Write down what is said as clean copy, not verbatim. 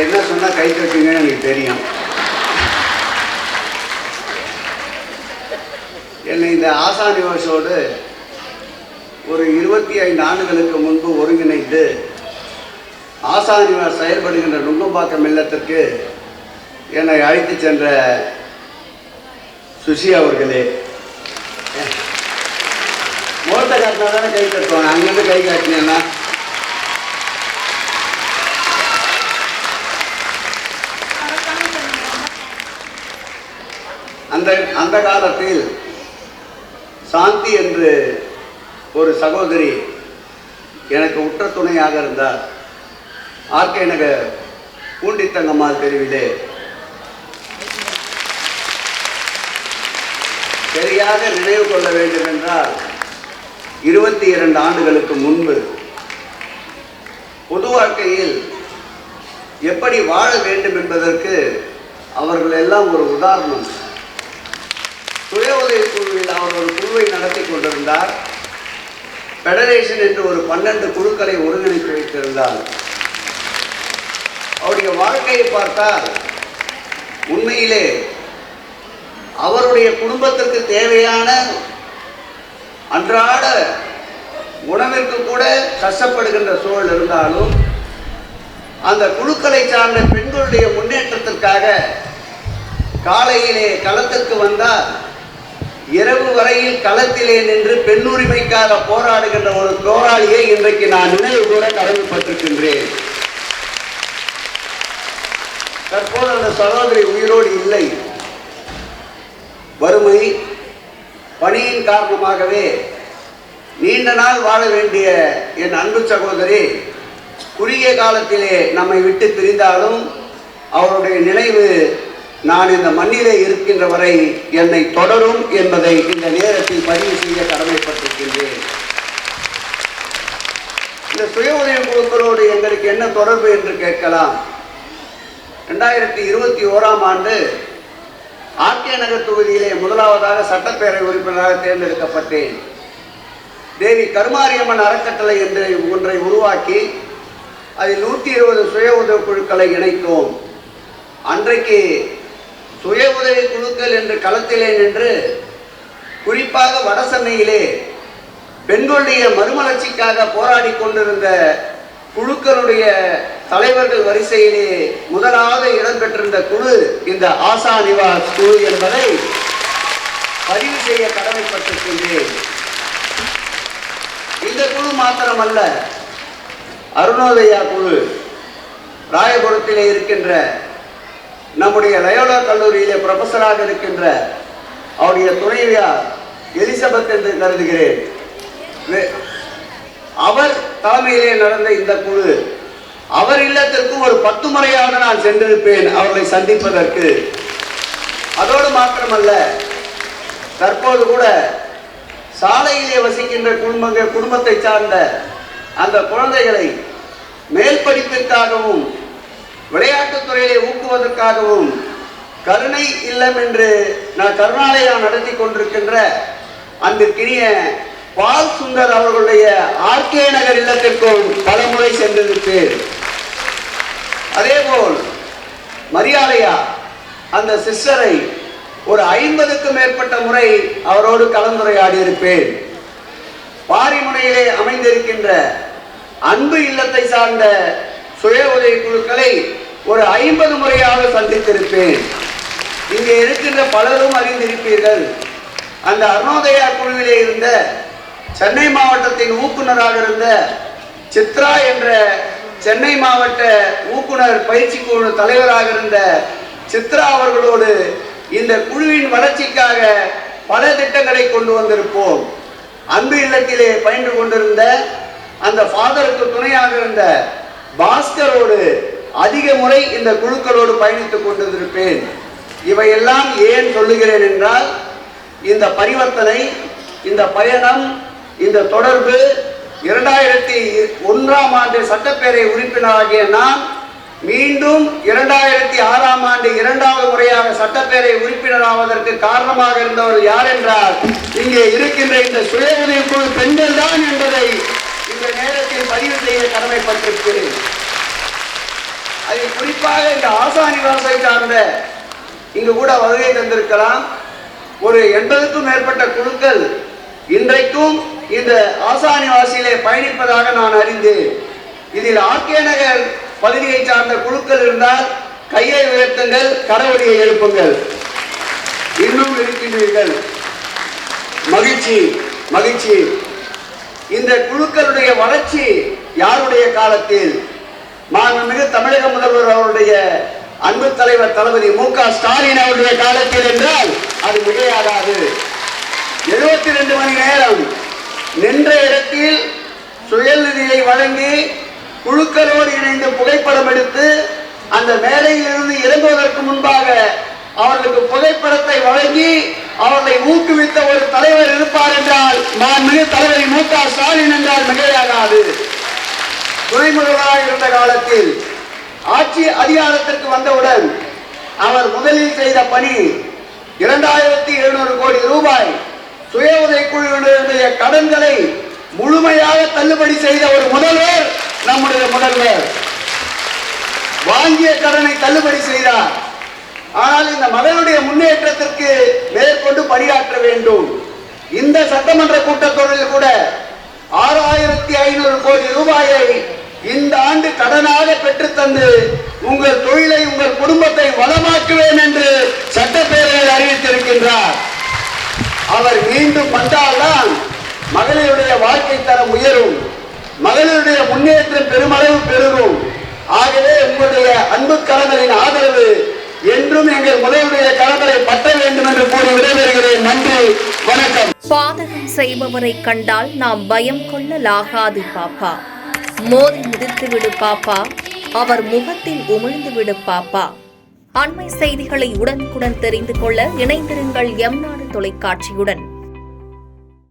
என்ன சொன்னால் கை தட்டுங்கன்னு எனக்கு தெரியும். என்னை இந்த ஆசா நிவாஸோடு ஒரு 25 ஆண்டுகளுக்கு முன்பு ஒருங்கிணைந்து ஆசா நிவாஸ் செயல்படுகின்ற நுங்கம்பாக்கம் இல்லத்திற்கு என்னை அழைத்து சென்ற சுஷி அவர்களே, முகத்தை காட்டினா தானே கை தட்டுவாங்க, அங்கேருந்து கை காட்டினேன்னா அந்த காலத்தில் சாந்தி என்று ஒரு சகோதரி எனக்கு உற்ற துணையாக இருந்தார். ஆர்கே நகர் பூண்டித்தங்கம்மாள் தெருவிலே சரியாக நினைவு கொள்ள வேண்டும் என்றால் 22 ஆண்டுகளுக்கு முன்பு பொது வாழ்க்கையில் எப்படி வாழ வேண்டும் என்பதற்கு அவர்கள் எல்லாம் ஒரு உதாரணம். சுய உதவி குழுவில் அவர் ஒரு குழுவை நடத்தி கொண்டிருந்தார். ஃபெடரேஷன் என்று ஒரு 12 குழுக்களை ஒருங்கிணைத்து வைத்திருந்தார். அவருடைய வாழ்க்கையை பார்த்தால் உண்மையிலே அவருடைய குடும்பத்திற்கு தேவையான அன்றாட உணவிற்கு கூட கஷ்டப்படுகின்ற சூழல் இருந்தாலும் அந்த குழுக்களை சார்ந்த பெண்களுடைய முன்னேற்றத்திற்காக காலையிலே களத்திற்கு வந்தால் இரவு வரையில் களத்திலே நின்று பெண் உரிமைக்காக போராடுகின்ற ஒரு போராளியை இன்றைக்கு நான் நினைவு கூட கடமைப்பட்டிருக்கின்றேன். தற்போது அந்த சகோதரி உயிரோடு இல்லை. வறுமை பணியின் காரணமாகவே நீண்ட நாள் வாழ வேண்டிய என் அன்பு சகோதரி குறுகிய காலத்திலே நம்மை விட்டு பிரிந்தாலும் அவருடைய நினைவு நான் இந்த மண்ணிலே இருக்கின்ற வரை என்னை தொடரும் என்பதை இந்த நேரத்தில் பதிவு செய்ய கடமைப்பட்டிருக்கின்றேன். இந்த சுய உதவி குழுக்களோடு எங்களுக்கு என்ன தொடர்பு என்று கேட்கலாம். 2021ஆம் ஆண்டு ஆர்கே நகர் தொகுதியிலே முதலாவதாக சட்டப்பேரவை உறுப்பினராக தேர்ந்தெடுக்கப்பட்டேன். தேவி கருமாரியம்மன் அறக்கட்டளை என்று ஒன்றை உருவாக்கி அதில் 120 சுய உதவி குழுக்களை இணைத்தோம். அன்றைக்கு சுய உதவி குழுக்கள் என்று களத்திலே நின்று குறிப்பாக வடசென்னையிலே பெண்களுடைய மறுமலர்ச்சிக்காக போராடி கொண்டிருந்த குழுக்களுடைய தலைவர்கள் வரிசையிலே முதலாவது இடம்பெற்றிருந்த குழு இந்த ஆசா நிவாஸ் குழு என்பதை பதிவு செய்ய கடமைப்பட்டிருக்கின்றேன். இந்த குழு மாத்திரமல்ல, அருணோதயா குழு ராயபுரத்திலே இருக்கின்ற நம்முடைய லயோலா கல்லூரியிலே ப்ரொஃபஸராக இருக்கின்ற அவருடைய துணைவியார் எலிசபெத் என்று கருதுகிறேன், அவர் தலைமையிலே நடந்த இந்த குழு, அவர் இல்லத்திற்கும் ஒரு 10 முறையாக நான் சென்றிருப்பேன் அவர்களை சந்திப்பதற்கு. அதோடு மாத்திரமல்ல, தற்போது கூட சாலையிலே வசிக்கின்ற குடும்பத்தை சார்ந்த அந்த குழந்தைகளை மேல் படிப்பிற்காகவும் விளையாட்டுத் துறையை ஊக்குவதற்காகவும் கருணை இல்லம் என்று நான் கருணாலயம் நடத்தி கொண்டிருக்கின்ற அன்பிற்கினிய பால் சுந்தர் அவர்களுடைய ஆர்கே நகர் இல்லத்திற்கும் பல முறை சென்றிருப்பேன். அதேபோல் மரியாதையா அந்த சிஸ்டரை ஒரு 50க்கும் மேற்பட்ட முறை அவரோடு கலந்துரையாடி இருப்பேன். பாரிமுனையிலே அமைந்திருக்கின்ற அன்பு இல்லத்தை சார்ந்த சுய உதவி குழுக்களை ஒரு 50 முறையாக சந்தித்திருப்பேன். இங்கே இருக்கின்ற பலரும் அறிந்திருப்பீர்கள். அந்த அருணோதயா குழுவிலே இருந்த சென்னை மாவட்டத்தின் ஊக்குநராக இருந்த சித்ரா என்ற சென்னை மாவட்ட ஊக்குனர் பயிற்சி குழு தலைவராக இருந்த சித்ரா அவர்களோடு இந்த குழுவின் வளர்ச்சிக்காக பல திட்டங்களை கொண்டு வந்திருப்போம். அன்பு இல்லத்திலே பயின்று கொண்டிருந்த அந்த ஃபாதருக்கு துணையாக இருந்த பாஸ்கரோடு அதிக முறை இந்த குழுக்களோடு பயணித்துக் கொண்டிருப்பேன். இவையெல்லாம் ஏன் சொல்லுகிறேன் என்றால், இந்த பரிவர்த்தனை, இந்த பயணம், இந்த தொடர்பு 2001ஆம் ஆண்டு சட்டப்பேரவை உறுப்பினராகிய நான் மீண்டும் 2006ஆம் ஆண்டு 2வது முறையாக சட்டப்பேரவை உறுப்பினராவதற்கு காரணமாக இருந்தவர் யார் என்றால் இங்கே இருக்கின்ற இந்த சுய உதவி குழு பெண்கள் தான் என்பதை இந்த நேரத்தில் பதிவு செய்ய கடமைப்பட்டிருக்கிறேன். அதை குறிப்பாக இந்த ஆசானிவாசை சார்ந்த இங்கு கூட வருகை தந்திருக்கலாம். ஒரு 80க்கும் மேற்பட்ட குழுக்கள் இன்றைக்கும் இந்த ஆசானிவாசியிலே பயணிப்பதாக நான் அறிந்தேன். இதில் ஆர்கே நகர் பகுதியை சார்ந்த குழுக்கள் இருந்தால் கையை உயர்த்துங்கள், கரவொலியை எழுப்புங்கள். இன்னும் இருக்கின்றீர்கள், மகிழ்ச்சி மகிழ்ச்சி. இந்த குழுக்களுடைய வளர்ச்சி யாருடைய காலத்தில்? மாண்புமிகு தமிழக முதல்வர் அவருடைய அன்பு தலைவர் தளபதி மு.க. ஸ்டாலின் அவருடைய காலத்தில் என்றால் அது மிகையாகாது. 72 மணி நேரம் நின்ற இடத்தில் சுயநிதியை வழங்கி குழுக்களோடு இணைந்து புகைப்படம் எடுத்து அந்த மேடையில் இருந்து இறங்குவதற்கு முன்பாக அவர்களுக்கு புகைப்படத்தை வழங்கி அவர்களை ஊக்குவித்த ஒரு தலைவர் இருப்பார் என்றால் மாண்புமிகு தளபதி மு.க. ஸ்டாலின் என்றால் மிகையாகாது. துணை முதல்வராக இருந்த காலத்தில் ஆட்சி அதிகாரத்திற்கு வந்தவுடன் அவர் முதலில் செய்த பணி 2700 கோடி ரூபாய் சுய உதவிக்குழுவினுடைய கடன்களை முழுமையாக தள்ளுபடி செய்த ஒரு முதல்வர் நம்முடைய முதல்வர். வாங்கிய கடனை தள்ளுபடி செய்தார். ஆனால் இந்த மகளுடைய முன்னேற்றத்திற்கு மேற்கொண்டு பணியாற்ற வேண்டும். இந்த சட்டமன்ற கூட்டத்தொடரில் கூட 6500 கோடி ரூபாயை இந்த ஆண்டு கடனாக பெற்றுத்தந்து உங்கள் தொழிலை உங்கள் குடும்பத்தை வளமாக்குவேன் என்று சட்டப்பேரவையில் அறிவித்திருக்கின்றார். அவர் மீண்டும் வந்தால்தான் மகளிருடைய வாழ்க்கை தரம் உயரும், மகளிருடைய முன்னேற்றம் பெருமளவு பெருகும். ஆகவே உங்களுடைய அன்பு கரங்களின் ஆதரவு என்றும் எங்கள் முதல்வருடைய கரங்களை பற்ற வேண்டும் என்று கூறி விடைபெறுகிறேன். நன்றி, வணக்கம். பாதகம் செய்பவரை கண்டால் நாம் பயம் கொள்ளலாகாது பாப்பா. மோதி மிதித்து விடு பாப்பா, அவர் முகத்தில் உமிழ்ந்து விடு பாப்பா. அண்மை செய்திகளை உடனுக்குடன் தெரிந்து கொள்ள இணைந்திருங்கள் எம் நாடு தொலைக்காட்சியுடன்.